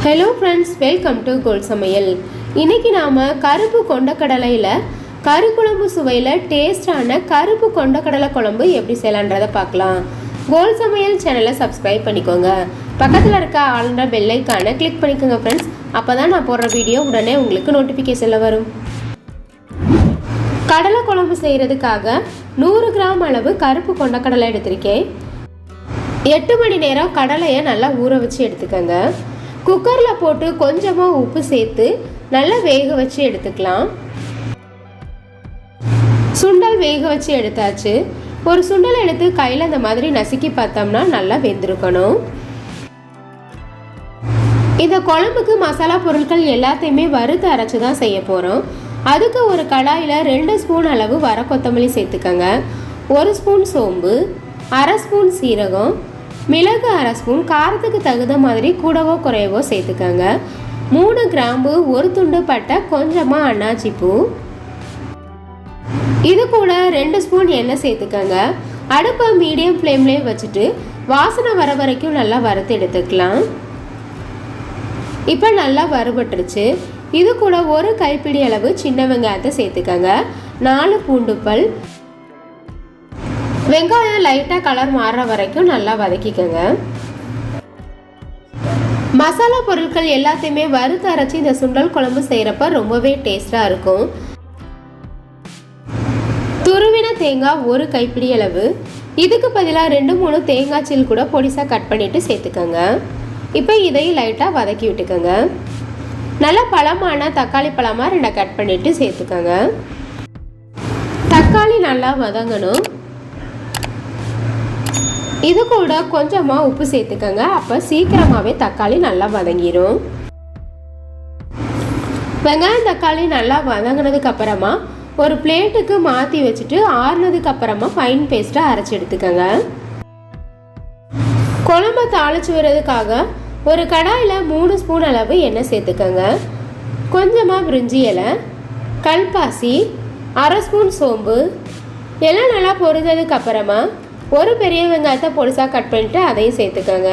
Hello friends, welcome to கோல் சமையல். இன்றைக்கி நாம் கருப்பு கொண்டக்கடலையில் கறிக்குழம்பு சுவையில் டேஸ்டான கருப்பு கொண்டக்கடலை குழம்பு எப்படி செய்யலான்றதை பார்க்கலாம். கோல் சமையல் சேனலை சப்ஸ்கிரைப் பண்ணிக்கோங்க. பக்கத்தில் இருக்க ஆளுன்ற பெல் ஐகானை கிளிக் பண்ணிக்கோங்க ஃப்ரெண்ட்ஸ். அப்போ தான் நான் போடுற வீடியோ உடனே உங்களுக்கு நோட்டிஃபிகேஷனில் வரும். கடலை குழம்பு செய்கிறதுக்காக 100 கிராம் அளவு கருப்பு கொண்டக்கடலை எடுத்திருக்கேன். 8 மணி நேரம் கடலையை நல்லா ஊற வச்சு எடுத்துக்கோங்க. குக்கரில் போட்டு கொஞ்சமாக உப்பு சேர்த்து நல்லா வேக வச்சு எடுத்துக்கலாம். சுண்டல் வேக வச்சு எடுத்தாச்சு. ஒரு சுண்டல் எடுத்து கையில் இந்த மாதிரி நசுக்கி பார்த்தோம்னா நல்லா வெந்திருக்கணும். இந்த குழம்புக்கு மசாலா பொருட்கள் எல்லாத்தையுமே வறுத்து அரைச்சி தான் செய்ய போகிறோம். அதுக்கு ஒரு கடாயில் 2 ஸ்பூன் அளவு வர கொத்தமல்லி சேர்த்துக்கோங்க. 1 ஸ்பூன் சோம்பு, 1/2 ஸ்பூன் சீரகம், மிளகு 1/2 ஸ்பூன், காரத்துக்கு தகுந்த மாதிரி கூடவோ குறையவோ சேர்த்துக்கோங்க. 3 கிராம்பு, 1 துண்டு பட்டை, கொஞ்சமாக அன்னாச்சி பூ. இது கூட 2 ஸ்பூன் எண்ணெய் சேர்த்துக்கோங்க. அடுப்பை மீடியம் ஃப்ளேம்லேயே வச்சுட்டு வாசனை வர வரைக்கும் நல்லா வறுத்து எடுத்துக்கலாம். இப்போ நல்லா வறுபட்டுருச்சு. இது கூட ஒரு கைப்பிடி அளவு சின்ன வெங்காயத்தை சேர்த்துக்கோங்க. 4 பூண்டு பல். வெங்காயம் லைட்டாக கலர் மாறுற வரைக்கும் நல்லா வதக்கிக்கோங்க. மசாலா பொருட்கள் எல்லாத்தையுமே வறுத்து அரைச்சி இந்த சுண்டல் குழம்பு செய்கிறப்ப ரொம்பவே டேஸ்டாக இருக்கும். துருவின தேங்காய் 1 கைப்பிடி அளவு. இதுக்கு பதிலாக 2-3 தேங்காய் சீல் கூட பொடிசாக கட் பண்ணிவிட்டு சேர்த்துக்கோங்க. இப்போ இதையும் லைட்டாக வதக்கி விட்டுக்கோங்க. நல்லா பழமான தக்காளி பழமாக 2 கட் பண்ணிவிட்டு சேர்த்துக்கோங்க. தக்காளி நல்லா வதங்கணும். இது கூட கொஞ்சமாக உப்பு சேர்த்துக்கோங்க. அப்போ சீக்கிரமாகவே தக்காளி நல்லா வதங்கிடும். வெங்காயம் தக்காளி நல்லா வதங்கினதுக்கு அப்புறமா ஒரு பிளேட்டுக்கு மாற்றி வச்சுட்டு ஆறுனதுக்கு அப்புறமா ஃபைன் பேஸ்ட்டாக அரைச்சி எடுத்துக்கோங்க. குழம்பை தாளிச்சு வர்றதுக்காக ஒரு கடாயில் 3 ஸ்பூன் அளவு எண்ணெய் சேர்த்துக்கோங்க. கொஞ்சமாக பிரிஞ்சி இலை, கல்பாசி, 1/2 ஸ்பூன் சோம்பு எல்லாம் நல்லா பொரிஞ்சதுக்கு அப்புறமா ஒரு பெரிய வெங்காயத்தை பொடிசாக கட் பண்ணிவிட்டு அதையும் சேர்த்துக்கோங்க.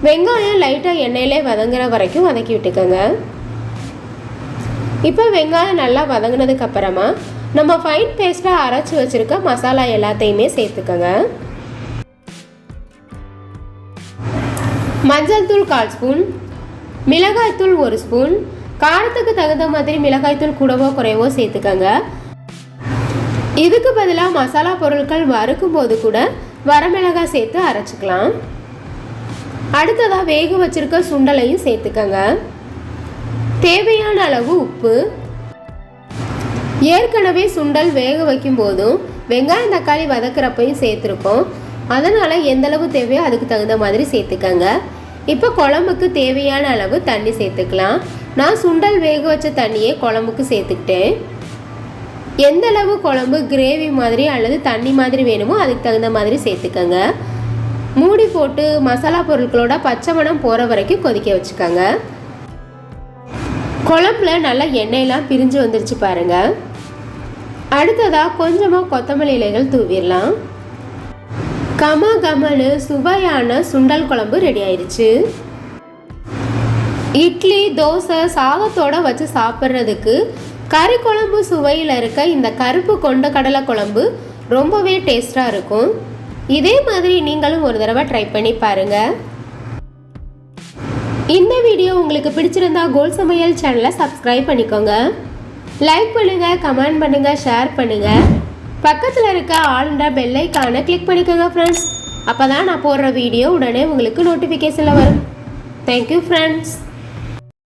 வெங்காயம் லைட்டாக எண்ணெயிலே வதங்குற வரைக்கும் வதக்கி விட்டுக்கோங்க. இப்போ வெங்காயம் நல்லா வதங்கினதுக்கு அப்புறமா நம்ம ஃபைன் பேஸ்ட்டாக அரைச்சி வச்சுருக்க மசாலா எல்லாத்தையுமே சேர்த்துக்கோங்க. மஞ்சள் தூள் 1/4 ஸ்பூன், மிளகாய்த்தூள் 1 ஸ்பூன், காரத்துக்கு தகுந்த மாதிரி மிளகாய்த்தூள் கூடவோ குறைவோ சேர்த்துக்கோங்க. இதுக்கு பதிலாக மசாலா பொருட்கள் வறுக்கும் போது கூட வரமிளகாய் சேர்த்து அரைச்சிக்கலாம். அடுத்ததாக வேக வச்சிருக்க சுண்டலையும் சேர்த்துக்கோங்க. தேவையான அளவு உப்பு. ஏற்கனவே சுண்டல் வேக வைக்கும் போதும் வெங்காயம் தக்காளி வதக்கிறப்பையும் சேர்த்துருக்கோம். அதனால் எந்தளவு தேவையோ அதுக்கு தகுந்த மாதிரி சேர்த்துக்கோங்க. இப்போ குழம்புக்கு தேவையான அளவு தண்ணி சேர்த்துக்கலாம். நான் சுண்டல் வேக வச்ச தண்ணியே குழம்புக்கு சேர்த்துக்கிட்டேன். எந்த அளவு குழம்பு கிரேவி மாதிரி அல்லது தண்ணி மாதிரி வேணுமோ அதுக்கு தகுந்த மாதிரி சேர்த்துக்கோங்க. மூடி போட்டு மசாலா பொருட்களோட பச்சை மணம் போகிற வரைக்கும் கொதிக்க வச்சுக்கோங்க. குழம்புல நல்லா எண்ணெயெல்லாம் பிரிஞ்சு வந்துருச்சு பாருங்கள். அடுத்ததாக கொஞ்சமாக கொத்தமல்லி இலைகள் தூவிடலாம். கம கமனு சுவையான சுண்டல் குழம்பு ரெடி ஆயிடுச்சு. இட்லி, தோசை, சாதத்தோடு வச்சு சாப்பிட்றதுக்கு கறி குழம்பு சுவையில் இருக்க இந்த கருப்பு கொண்டக்கடலை குழம்பு ரொம்பவே டேஸ்டாக இருக்கும். இதே மாதிரி நீங்களும் ஒரு தடவை ட்ரை பண்ணி பாருங்கள். இந்த வீடியோ உங்களுக்கு பிடிச்சிருந்தா கோல் சமையல் சேனலை சப்ஸ்கிரைப் பண்ணிக்கோங்க. லைக் பண்ணுங்கள், கமெண்ட் பண்ணுங்கள், ஷேர் பண்ணுங்கள். பக்கத்தில் இருக்க ஆளுன்ற பெல் ஐகானை கிளிக் பண்ணிக்கோங்க ஃப்ரெண்ட்ஸ். அப்போ தான் நான் போடுற வீடியோ உடனே உங்களுக்கு நோட்டிஃபிகேஷனில் வரும். Thank you friends.